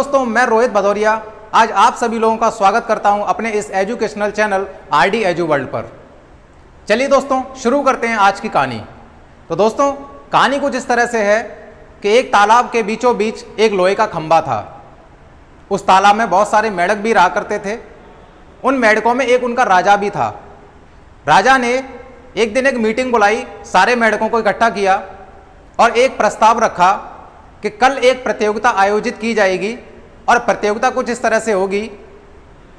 दोस्तों, मैं रोहित भदौरिया आज आप सभी लोगों का स्वागत करता हूं अपने इस educational channel RD edu world पर। चलिए दोस्तों, शुरू करते हैं आज की कहानी। तो दोस्तों, कहानी कुछ इस तरह से है कि एक तालाब के बीचों बीच एक लोहे का खंभा था। उस तालाब में बहुत सारे मेंढक भी रहा करते थे। उन मेंढकों में एक उनका राजा भी था। राजा ने एक दिन एक मीटिंग बुलाई, सारे मेंढकों को इकट्ठा किया और एक प्रस्ताव रखा कि कल एक प्रतियोगिता आयोजित की जाएगी और प्रतियोगिता कुछ इस तरह से होगी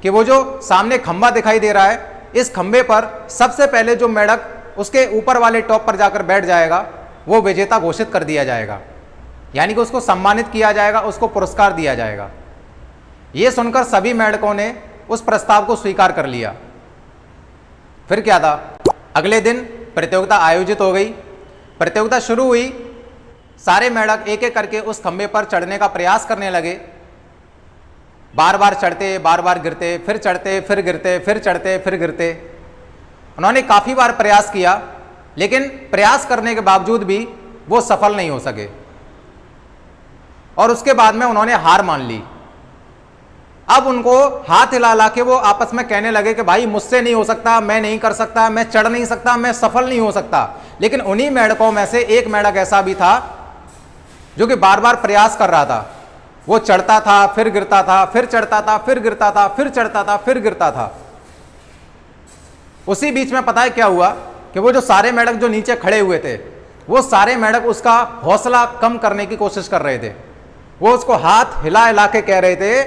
कि वो जो सामने खंभा दिखाई दे रहा है, इस खंभे पर सबसे पहले जो मेंढक उसके ऊपर वाले टॉप पर जाकर बैठ जाएगा वो विजेता घोषित कर दिया जाएगा, यानी कि उसको सम्मानित किया जाएगा, उसको पुरस्कार दिया जाएगा। ये सुनकर सभी मेंढकों ने उस प्रस्ताव को स्वीकार कर लिया। फिर क्या था, अगले दिन प्रतियोगिता आयोजित हो गई। प्रतियोगिता शुरू हुई। सारे मेंढक एक एक करके उस खंभे पर चढ़ने का प्रयास करने लगे। बार बार चढ़ते, बार बार गिरते, फिर चढ़ते, फिर गिरते, फिर चढ़ते, फिर गिरते। उन्होंने काफी बार प्रयास किया, लेकिन प्रयास करने के बावजूद भी वो सफल नहीं हो सके और उसके बाद में उन्होंने हार मान ली। अब उनको हाथ हिला ला के वो आपस में कहने लगे कि भाई मुझसे नहीं हो सकता, मैं नहीं कर सकता, मैं चढ़ नहीं सकता, मैं सफल नहीं हो सकता। लेकिन उन्हीं मेंढकों में से एक मेंढक ऐसा भी था जो कि बार बार प्रयास कर रहा था। वो चढ़ता था, फिर गिरता था, फिर चढ़ता था, फिर गिरता था, फिर चढ़ता था, फिर गिरता था। उसी बीच में पता है क्या हुआ कि वो जो सारे मेंढक जो नीचे खड़े हुए थे, वो सारे मेंढक उसका हौसला कम करने की कोशिश कर रहे थे। वो उसको हाथ हिला हिला के कह रहे थे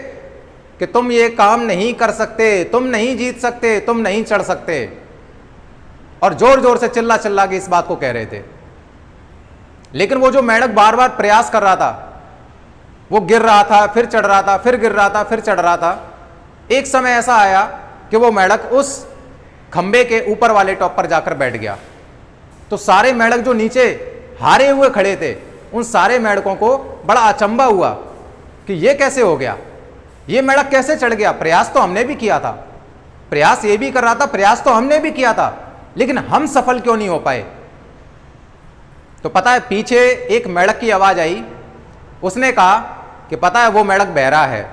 कि तुम ये काम नहीं कर सकते, तुम नहीं जीत सकते, तुम नहीं चढ़ सकते, और जोर जोर से चिल्ला चिल्ला के इस बात को कह रहे थे। लेकिन वो जो मेंढक बार बार प्रयास कर रहा था, वो गिर रहा था, फिर चढ़ रहा था, फिर गिर रहा था, फिर चढ़ रहा था। एक समय ऐसा आया कि वो मेंढक उस खंबे के ऊपर वाले टॉप पर जाकर बैठ गया। तो सारे मेंढक जो नीचे हारे हुए खड़े थे, उन सारे मेंढकों को बड़ा अचंभा हुआ कि ये कैसे हो गया, ये मेंढक कैसे चढ़ गया। प्रयास तो हमने भी किया था, प्रयास ये भी कर रहा था, प्रयास तो हमने भी किया था, लेकिन हम सफल क्यों नहीं हो पाए। तो पता है, पीछे एक मेंढक की आवाज आई। उसने कहा कि पता है वो मेंढक बहरा है।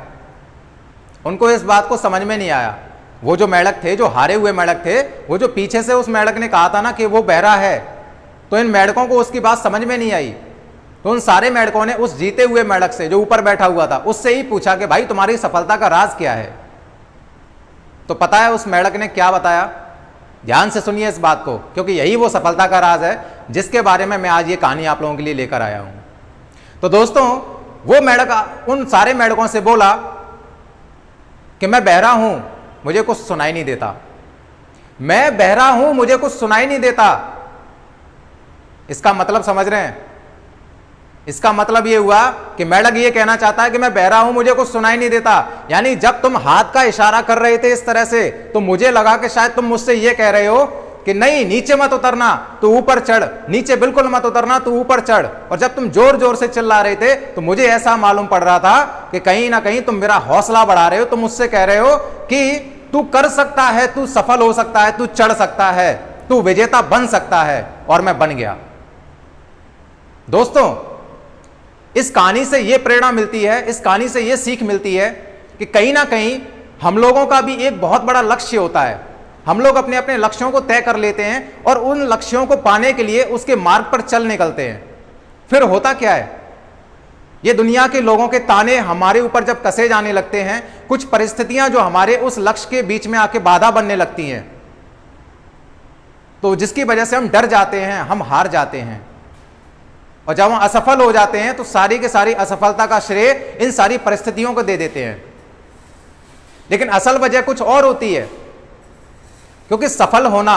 उनको इस बात को समझ में नहीं आया। वो जो मेंढक थे, जो हारे हुए मेंढक थे, वो जो पीछे से उस मेंढक ने कहा था ना कि वो बहरा है, तो इन मेंढकों को उसकी बात समझ में नहीं आई। तो उन सारे मेंढकों ने उस जीते हुए मेंढक से, जो ऊपर बैठा हुआ था, उससे ही पूछा कि भाई तुम्हारी सफलता का राज क्या है। तो पता है उस मेंढक ने क्या बताया। ध्यान से सुनिए इस बात को, क्योंकि यही वो सफलता का राज है जिसके बारे में मैं आज ये कहानी आप लोगों के लिए लेकर आया हूं। तो दोस्तों, वो मेंढक उन सारे मेंढकों से बोला कि मैं बहरा हूं, मुझे कुछ सुनाई नहीं देता, मैं बहरा हूं, मुझे कुछ सुनाई नहीं देता। इसका मतलब समझ रहे हैं? इसका मतलब ये हुआ कि मेंढक ये कहना चाहता है कि मैं बहरा हूं, मुझे कुछ सुनाई नहीं देता। यानी जब तुम हाथ का इशारा कर रहे थे इस तरह से, तो मुझे लगा कि शायद तुम मुझसे ये कह रहे हो कि नहीं, नीचे मत उतरना, तू ऊपर चढ़, नीचे बिल्कुल मत उतरना, तू ऊपर चढ़। और जब तुम जोर जोर से चिल्ला रहे थे तो मुझे ऐसा मालूम पड़ रहा था कि कहीं ना कहीं तुम मेरा हौसला बढ़ा रहे हो। तुम मुझसे कह रहे हो कि तू कर सकता है, तू सफल हो सकता है, तू चढ़ सकता है, तू विजेता बन सकता है। और मैं बन गया। दोस्तों, इस कहानी से यह प्रेरणा मिलती है, इस कहानी से यह सीख मिलती है कि कहीं ना कहीं हम लोगों का भी एक बहुत बड़ा लक्ष्य होता है। हम लोग अपने अपने लक्ष्यों को तय कर लेते हैं और उन लक्ष्यों को पाने के लिए उसके मार्ग पर चल निकलते हैं। फिर होता क्या है, ये दुनिया के लोगों के ताने हमारे ऊपर जब कसे जाने लगते हैं, कुछ परिस्थितियां जो हमारे उस लक्ष्य के बीच में आके बाधा बनने लगती हैं, तो जिसकी वजह से हम डर जाते हैं, हम हार जाते हैं। और जब हम असफल हो जाते हैं तो सारी की सारी असफलता का श्रेय इन सारी परिस्थितियों को दे देते हैं। लेकिन असल वजह कुछ और होती है, क्योंकि सफल होना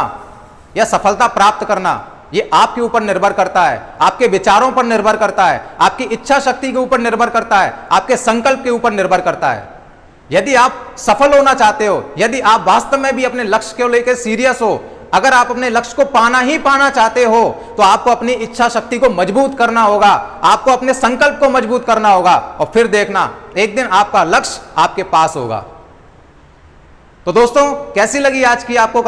या सफलता प्राप्त करना ये आपके ऊपर निर्भर करता है, आपके विचारों पर निर्भर करता है, आपकी इच्छा शक्ति के ऊपर निर्भर करता है, आपके संकल्प के ऊपर निर्भर करता है। यदि आप सफल होना चाहते हो, यदि आप वास्तव में भी अपने लक्ष्य को लेकर सीरियस हो, अगर आप अपने लक्ष्य को पाना ही पाना चाहते हो, तो आपको अपनी इच्छा शक्ति को मजबूत करना होगा, आपको अपने संकल्प को मजबूत करना होगा, और फिर देखना एक दिन आपका लक्ष्य आपके पास होगा। तो दोस्तों, कैसी लगी आज की आपको